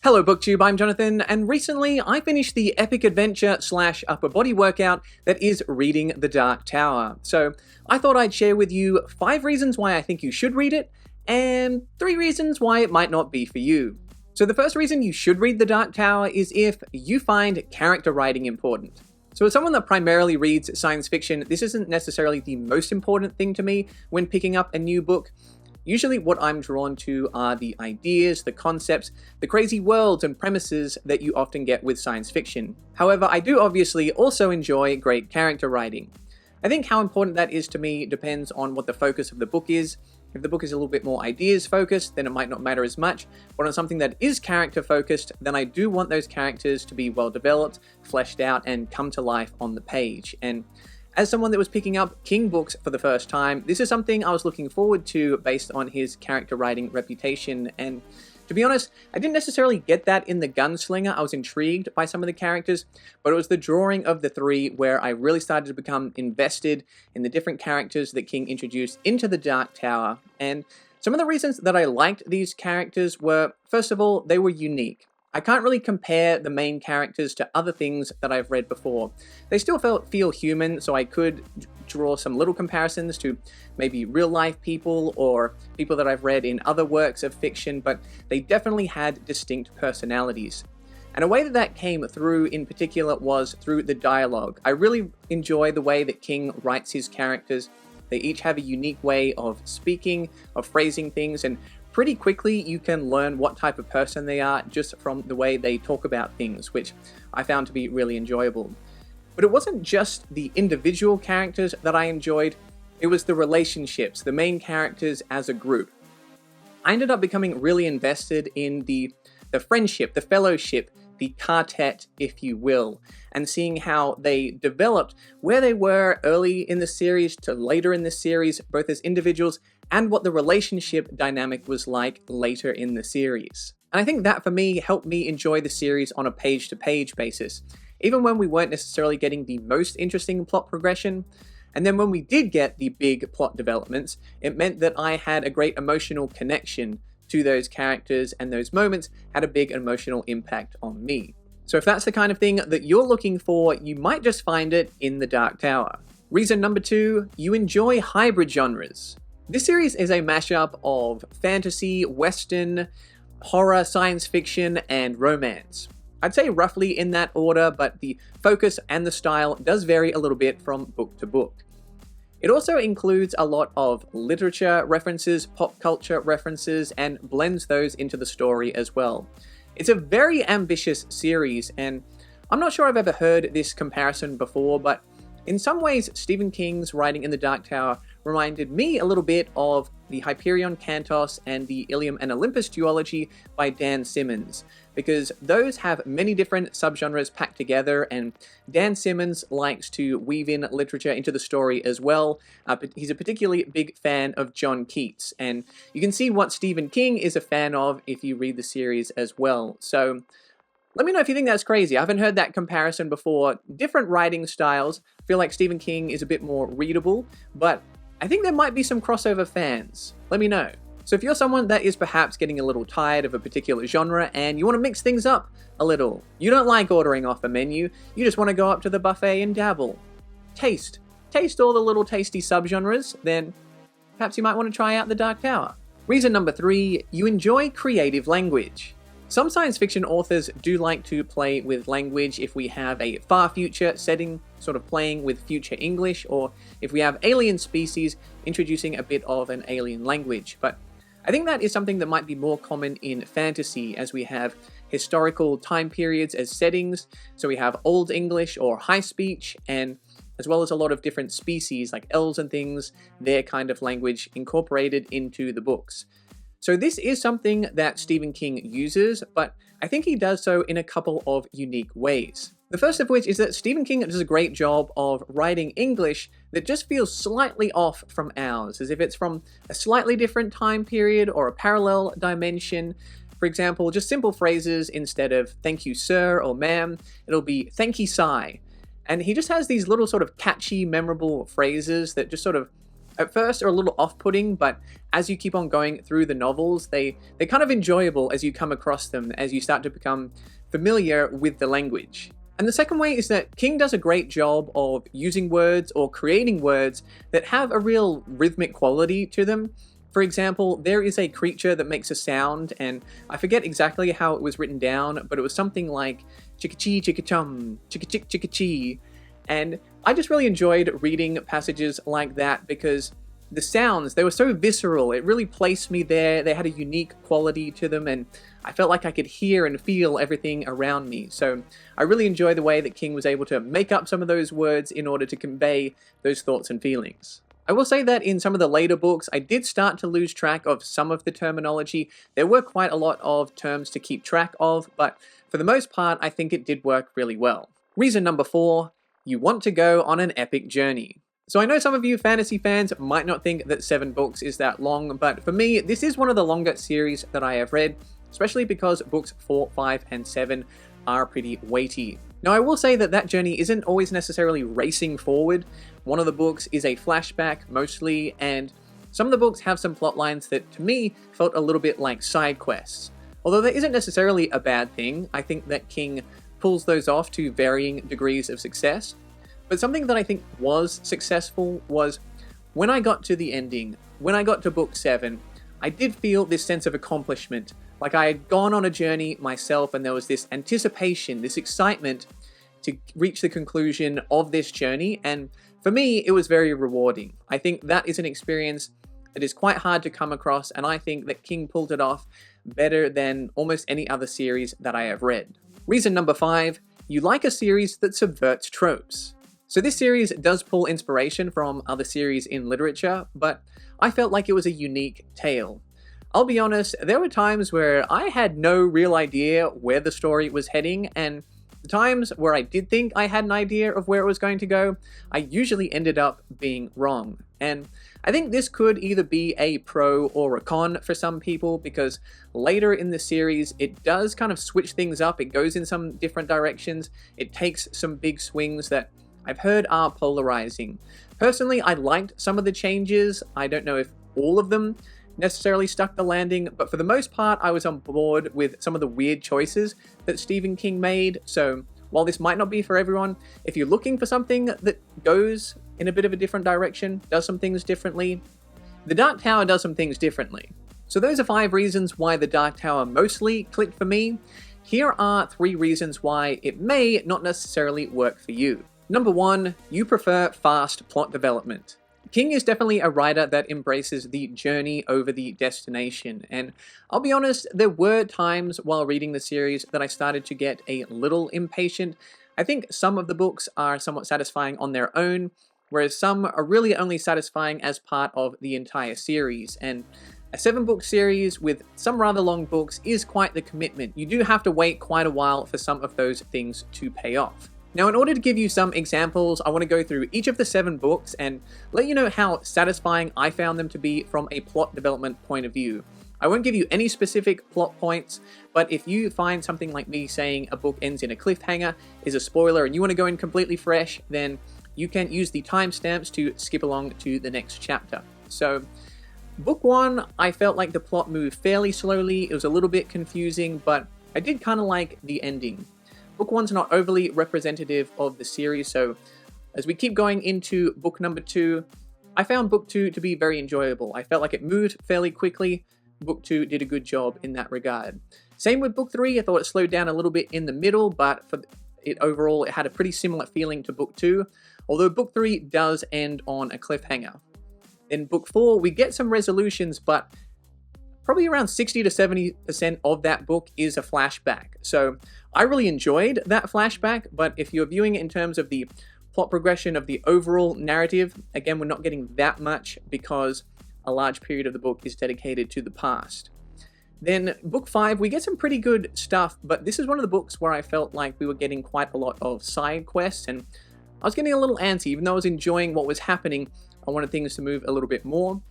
Hello BookTube, I'm Jonathan, and recently I finished the epic adventure / upper body workout that is reading The Dark Tower. So I thought I'd share with you 5 reasons why I think you should read it, and 3 reasons why it might not be for you. So the first reason you should read The Dark Tower is if you find character writing important. So as someone that primarily reads science fiction, this isn't necessarily the most important thing to me when picking up a new book. Usually what I'm drawn to are the ideas, the concepts, the crazy worlds and premises that you often get with science fiction. However, I do obviously also enjoy great character writing. I think how important that is to me depends on what the focus of the book is. If the book is a little bit more ideas focused, then it might not matter as much, but on something that is character focused, then I do want those characters to be well developed, fleshed out, and come to life on the page. And as someone that was picking up King books for the first time, this is something I was looking forward to based on his character writing reputation, and to be honest, I didn't necessarily get that in The Gunslinger. I was intrigued by some of the characters, but it was the drawing of the 3 where I really started to become invested in the different characters that King introduced into The Dark Tower. And some of the reasons that I liked these characters were, first of all, they were unique. I can't really compare the main characters to other things that I've read before. They still feel human, so I could draw some little comparisons to maybe real life people or people that I've read in other works of fiction, but they definitely had distinct personalities. And a way that that came through in particular was through the dialogue. I really enjoy the way that King writes his characters. They each have a unique way of speaking, of phrasing things, and pretty quickly you can learn what type of person they are just from the way they talk about things, which I found to be really enjoyable. But it wasn't just the individual characters that I enjoyed, it was the relationships, the main characters as a group. I ended up becoming really invested in the friendship, the fellowship, the quartet, if you will, and seeing how they developed where they were early in the series to later in the series, both as individuals and what the relationship dynamic was like later in the series. And I think that for me helped me enjoy the series on a page-to-page basis, even when we weren't necessarily getting the most interesting plot progression. And then when we did get the big plot developments, it meant that I had a great emotional connection to those characters, and those moments had a big emotional impact on me. So if that's the kind of thing that you're looking for, you might just find it in The Dark Tower. Reason number 2, you enjoy hybrid genres. This series is a mashup of fantasy, western, horror, science fiction, and romance. I'd say roughly in that order, but the focus and the style does vary a little bit from book to book. It also includes a lot of literature references, pop culture references, and blends those into the story as well. It's a very ambitious series, and I'm not sure I've ever heard this comparison before, but in some ways, Stephen King's writing in The Dark Tower reminded me a little bit of the Hyperion Cantos and the Ilium and Olympus duology by Dan Simmons, because those have many different subgenres packed together, and Dan Simmons likes to weave in literature into the story as well. He's a particularly big fan of John Keats, and you can see what Stephen King is a fan of if you read the series as well. So let me know if you think that's crazy. I haven't heard that comparison before. Different writing styles. I feel like Stephen King is a bit more readable, but I think there might be some crossover fans. Let me know. So if you're someone that is perhaps getting a little tired of a particular genre and you want to mix things up a little, you don't like ordering off a menu, you just want to go up to the buffet and dabble, taste all the little tasty subgenres, then perhaps you might want to try out The Dark Tower. Reason number 3, you enjoy creative language. Some science fiction authors do like to play with language if we have a far future setting, sort of playing with future English, or if we have alien species introducing a bit of an alien language. But I think that is something that might be more common in fantasy, as we have historical time periods as settings, so we have Old English or High Speech, and as well as a lot of different species like elves and things, their kind of language incorporated into the books. So this is something that Stephen King uses, but I think he does so in a couple of unique ways. The first of which is that Stephen King does a great job of writing English that just feels slightly off from ours, as if it's from a slightly different time period or a parallel dimension. For example, just simple phrases instead of "thank you sir" or "ma'am," it'll be "thank you Sci." And he just has these little sort of catchy, memorable phrases that just sort of at first are a little off-putting, but as you keep on going through the novels, they're kind of enjoyable as you come across them, as you start to become familiar with the language. And the second way is that King does a great job of using words or creating words that have a real rhythmic quality to them. For example, there is a creature that makes a sound, and I forget exactly how it was written down, but it was something like chicka-chee, chicka-chum, chicka-chick, chicka-chee. And I just really enjoyed reading passages like that because the sounds, they were so visceral. It really placed me there. They had a unique quality to them, and I felt like I could hear and feel everything around me. So I really enjoy the way that King was able to make up some of those words in order to convey those thoughts and feelings. I will say that in some of the later books, I did start to lose track of some of the terminology. There were quite a lot of terms to keep track of, but for the most part, I think it did work really well. Reason number 4, you want to go on an epic journey. So I know some of you fantasy fans might not think that 7 books is that long, but for me, this is one of the longer series that I have read, especially because books 4, 5, and 7 are pretty weighty. Now I will say that that journey isn't always necessarily racing forward. One of the books is a flashback mostly, and some of the books have some plot lines that to me felt a little bit like side quests. Although that isn't necessarily a bad thing, I think that King pulls those off to varying degrees of success. But something that I think was successful was when I got to the ending, when I got to book 7, I did feel this sense of accomplishment. Like I had gone on a journey myself and there was this anticipation, this excitement to reach the conclusion of this journey. And for me, it was very rewarding. I think that is an experience that is quite hard to come across, and I think that King pulled it off better than almost any other series that I have read. Reason number 5, you like a series that subverts tropes. So this series does pull inspiration from other series in literature, but I felt like it was a unique tale. I'll be honest, there were times where I had no real idea where the story was heading, and the times where I did think I had an idea of where it was going to go, I usually ended up being wrong. And I think this could either be a pro or a con for some people, because later in the series it does kind of switch things up, it goes in some different directions, it takes some big swings that I've heard are polarizing. Personally, I liked some of the changes. I don't know if all of them necessarily stuck the landing, but for the most part I was on board with some of the weird choices that Stephen King made. So while this might not be for everyone, if you're looking for something that goes in a bit of a different direction, does some things differently, The Dark Tower does some things differently. So those are 5 reasons why The Dark Tower mostly clicked for me. Here are 3 reasons why it may not necessarily work for you. Number 1, you prefer fast plot development. King is definitely a writer that embraces the journey over the destination, and I'll be honest, there were times while reading the series that I started to get a little impatient. I think some of the books are somewhat satisfying on their own, whereas some are really only satisfying as part of the entire series, and a 7-book series with some rather long books is quite the commitment. You do have to wait quite a while for some of those things to pay off. Now, in order to give you some examples, I want to go through each of the 7 books and let you know how satisfying I found them to be from a plot development point of view. I won't give you any specific plot points, but if you find something like me saying a book ends in a cliffhanger is a spoiler and you want to go in completely fresh, then you can use the timestamps to skip along to the next chapter. So, book 1, I felt like the plot moved fairly slowly. It was a little bit confusing, but I did kind of like the ending. Book 1's not overly representative of the series, so as we keep going into book number 2, I found book 2 to be very enjoyable. I felt like it moved fairly quickly. Book 2 did a good job in that regard. Same with book 3, I thought it slowed down a little bit in the middle, but for it overall, it had a pretty similar feeling to book 2, although book 3 does end on a cliffhanger. In book 4, we get some resolutions, but probably around 60 to 70% of that book is a flashback. So I really enjoyed that flashback, but if you're viewing it in terms of the plot progression of the overall narrative, again, we're not getting that much because a large period of the book is dedicated to the past. Then book 5, we get some pretty good stuff, but this is one of the books where I felt like we were getting quite a lot of side quests, and I was getting a little antsy. Even though I was enjoying what was happening, I wanted things to move a little bit more.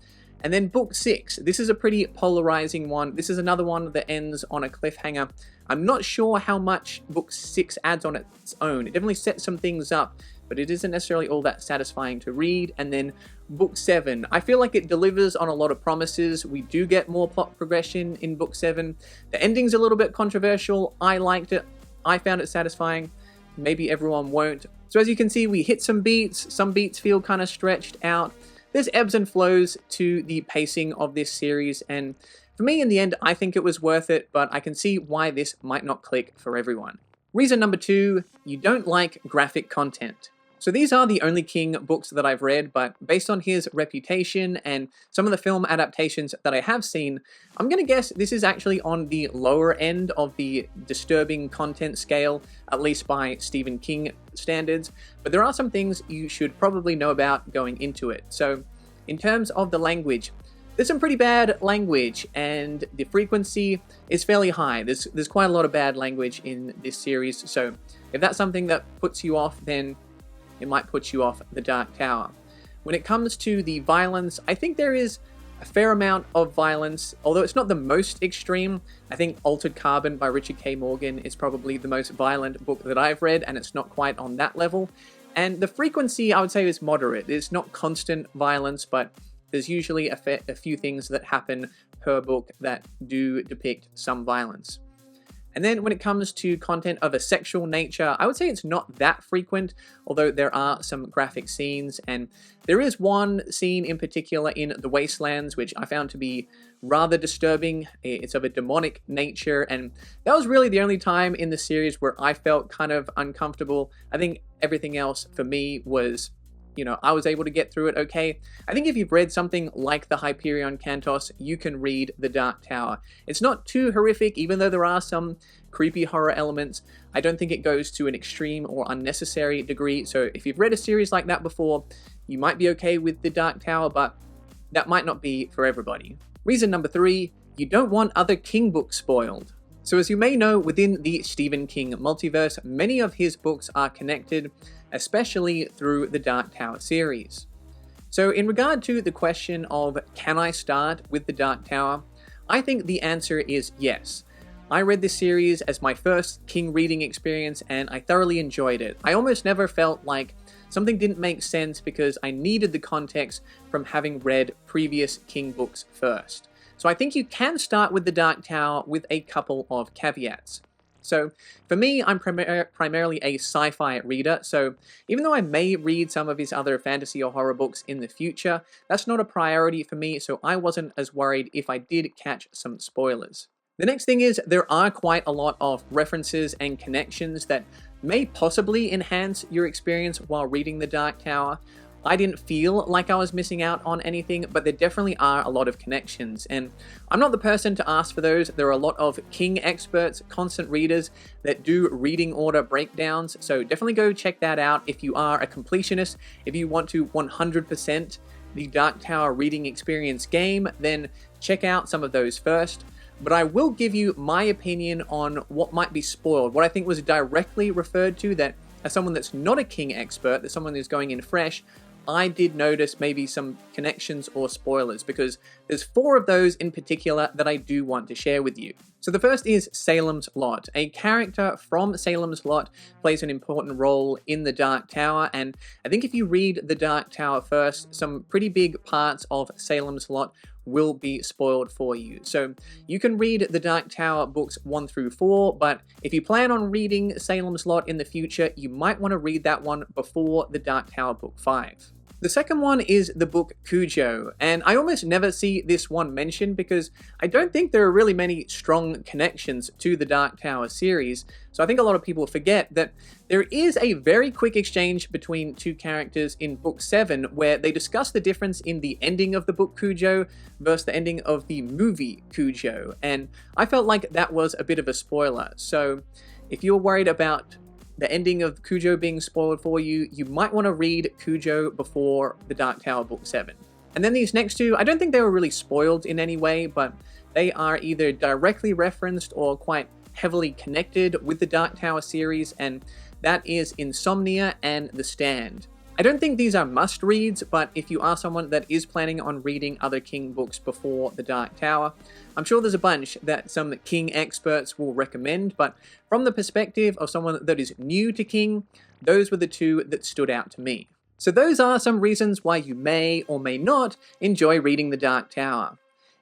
And then book 6, this is a pretty polarizing one. This is another one that ends on a cliffhanger. I'm not sure how much book 6 adds on its own. It definitely sets some things up, but it isn't necessarily all that satisfying to read. And then Book 7, I feel like it delivers on a lot of promises. We do get more plot progression in Book 7. The ending's a little bit controversial. I liked it. I found it satisfying. Maybe everyone won't. So as you can see, we hit some beats. Some beats feel kind of stretched out. There's ebbs and flows to the pacing of this series, and for me, in the end, I think it was worth it, but I can see why this might not click for everyone. Reason number 2, you don't like graphic content. So these are the only King books that I've read, but based on his reputation and some of the film adaptations that I have seen, I'm going to guess this is actually on the lower end of the disturbing content scale, at least by Stephen King standards, but there are some things you should probably know about going into it. So in terms of the language, there's some pretty bad language, and the frequency is fairly high. There's quite a lot of bad language in this series, so if that's something that puts you off, then it might put you off The Dark Tower. When it comes to the violence, I think there is a fair amount of violence, although it's not the most extreme. I think Altered Carbon by Richard K. Morgan is probably the most violent book that I've read, and it's not quite on that level. And the frequency, I would say, is moderate. It's not constant violence, but there's usually a few things that happen per book that do depict some violence. And then when it comes to content of a sexual nature, I would say it's not that frequent, although there are some graphic scenes. And there is one scene in particular in The Wastelands, which I found to be rather disturbing. It's of a demonic nature, and that was really the only time in the series where I felt kind of uncomfortable. I think everything else for me was, I was able to get through it okay. I think if you've read something like the Hyperion Cantos, you can read The Dark Tower. It's not too horrific, even though there are some creepy horror elements. I don't think it goes to an extreme or unnecessary degree. So if you've read a series like that before, you might be okay with The Dark Tower, but that might not be for everybody. Reason number 3, you don't want other King books spoiled. So as you may know, within the Stephen King multiverse, many of his books are connected, especially through the Dark Tower series. So in regard to the question of can I start with the Dark Tower, I think the answer is yes. I read this series as my first King reading experience, and I thoroughly enjoyed it. I almost never felt like something didn't make sense because I needed the context from having read previous King books first. So I think you can start with the Dark Tower with a couple of caveats. So for me, I'm primarily a sci-fi reader, so even though I may read some of his other fantasy or horror books in the future, that's not a priority for me, so I wasn't as worried if I did catch some spoilers. The next thing is there are quite a lot of references and connections that may possibly enhance your experience while reading The Dark Tower. I didn't feel like I was missing out on anything, but there definitely are a lot of connections, and I'm not the person to ask for those. There are a lot of King experts, constant readers, that do reading order breakdowns, so definitely go check that out if you are a completionist. If you want to 100% the Dark Tower reading experience game, then check out some of those first. But I will give you my opinion on what might be spoiled, what I think was directly referred to, that as someone that's not a King expert, that someone who's going in fresh, I did notice maybe some connections or spoilers, because there's 4 of those in particular that I do want to share with you. So the first is Salem's Lot. A character from Salem's Lot plays an important role in the Dark Tower, and I think if you read the Dark Tower first, some pretty big parts of Salem's Lot will be spoiled for you. So you can read the Dark Tower books 1 through 4, but if you plan on reading Salem's Lot in the future, you might want to read that one before the Dark Tower book 5. The second one is the book Cujo, and I almost never see this one mentioned because I don't think there are really many strong connections to the Dark Tower series, so I think a lot of people forget that there is a very quick exchange between 2 characters in book 7 where they discuss the difference in the ending of the book Cujo versus the ending of the movie Cujo, and I felt like that was a bit of a spoiler. So if you're worried about the ending of Cujo being spoiled for you, you might want to read Cujo before the Dark Tower book 7. And then these next 2, I don't think they were really spoiled in any way, but they are either directly referenced or quite heavily connected with the Dark Tower series, and that is Insomnia and The Stand. I don't think these are must-reads, but if you are someone that is planning on reading other King books before The Dark Tower, I'm sure there's a bunch that some King experts will recommend, but from the perspective of someone that is new to King, those were the two that stood out to me. So those are some reasons why you may or may not enjoy reading The Dark Tower.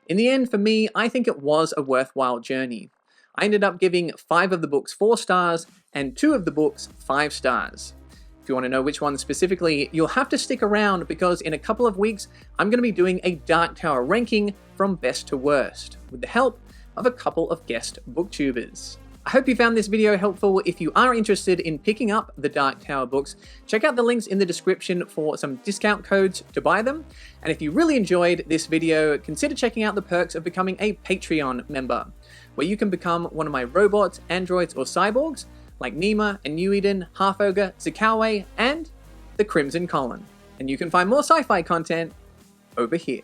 In the end, for me, I think it was a worthwhile journey. I ended up giving 5 of the books 4 stars and 2 of the books 5 stars. If you want to know which one specifically, you'll have to stick around because in a couple of weeks, I'm going to be doing a Dark Tower ranking from best to worst, with the help of a couple of guest booktubers. I hope you found this video helpful. If you are interested in picking up the Dark Tower books, check out the links in the description for some discount codes to buy them. And if you really enjoyed this video, consider checking out the perks of becoming a Patreon member, where you can become one of my robots, androids, or cyborgs, like Nima and New Eden, Half Ogre, Zakawe, and the Crimson Colin. And you can find more sci-fi content over here.